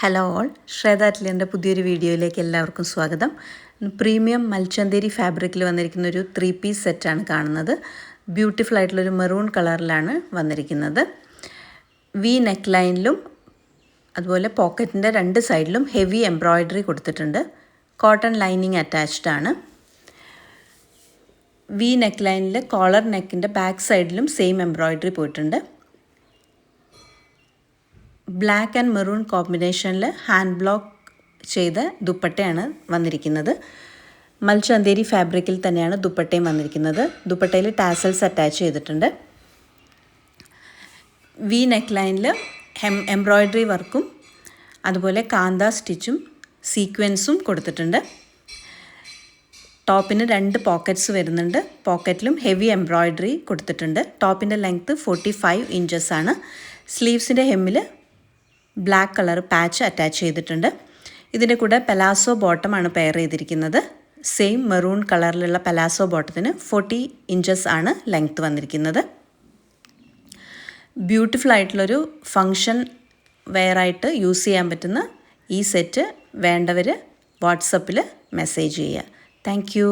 Hello all, ശ്രേത അറ്റ്ലിയൻ്റെ പുതിയൊരു വീഡിയോയിലേക്ക് എല്ലാവർക്കും സ്വാഗതം. പ്രീമിയം മൽച്ചന്തേരി ഫാബ്രിക്കിൽ വന്നിരിക്കുന്ന ഒരു 3 പീസ് സെറ്റാണ് കാണുന്നത്. ബ്യൂട്ടിഫുൾ ആയിട്ടുള്ളൊരു മെറൂൺ കളറിലാണ് വന്നിരിക്കുന്നത്. വി നെക്ക് ലൈനിലും അതുപോലെ പോക്കറ്റിൻ്റെ 2 സൈഡിലും ഹെവി എംബ്രോയ്ഡറി കൊടുത്തിട്ടുണ്ട്. കോട്ടൺ ലൈനിങ് അറ്റാച്ച്ഡ് ആണ്. വി നെക്ക് ലൈനിൽ കോളർ നെക്കിൻ്റെ ബാക്ക് സൈഡിലും സെയിം എംബ്രോയ്ഡറി പോയിട്ടുണ്ട്. ബ്ലാക്ക് ആൻഡ് മെറൂൺ കോമ്പിനേഷനിൽ ഹാൻഡ് ബ്ലോക്ക് ചെയ്ത ദുപ്പട്ടയാണ് വന്നിരിക്കുന്നത്. മൽച്ചന്തേരി ഫാബ്രിക്കിൽ തന്നെയാണ് ദുപ്പട്ടയും വന്നിരിക്കുന്നത്. ദുപ്പട്ടയിൽ ടാസൽസ് അറ്റാച്ച് ചെയ്തിട്ടുണ്ട്. വി നെക്ക് ലൈനിൽ എംബ്രോയ്ഡറി വർക്കും അതുപോലെ കാന്ത സ്റ്റിച്ചും സീക്വൻസും കൊടുത്തിട്ടുണ്ട്. ടോപ്പിന് 2 പോക്കറ്റ്സ് വരുന്നുണ്ട്. പോക്കറ്റിലും ഹെവി എംബ്രോയ്ഡറി കൊടുത്തിട്ടുണ്ട്. ടോപ്പിൻ്റെ ലെങ്ത്ത് 45 ഇഞ്ചസ് ആണ്. സ്ലീവ്സിൻ്റെ ഹെമ്മിൽ ബ്ലാക്ക് കളർ പാച്ച് അറ്റാച്ച് ചെയ്തിട്ടുണ്ട്. ഇതിൻ്റെ കൂടെ പലാസോ ബോട്ടമാണ് പെയർ ചെയ്തിരിക്കുന്നത്. സെയിം മെറൂൺ കളറിലുള്ള പലാസോ ബോട്ടത്തിന് 40 ഇഞ്ചസ് ആണ് ലെങ്ത്ത് വന്നിരിക്കുന്നത്. ബ്യൂട്ടിഫുൾ ആയിട്ടുള്ളൊരു ഫങ്ഷൻ വെയറായിട്ട് യൂസ് ചെയ്യാൻ പറ്റുന്ന ഈ സെറ്റ് വേണ്ടവർ വാട്സപ്പിൽ മെസ്സേജ് ചെയ്യുക. Thank you.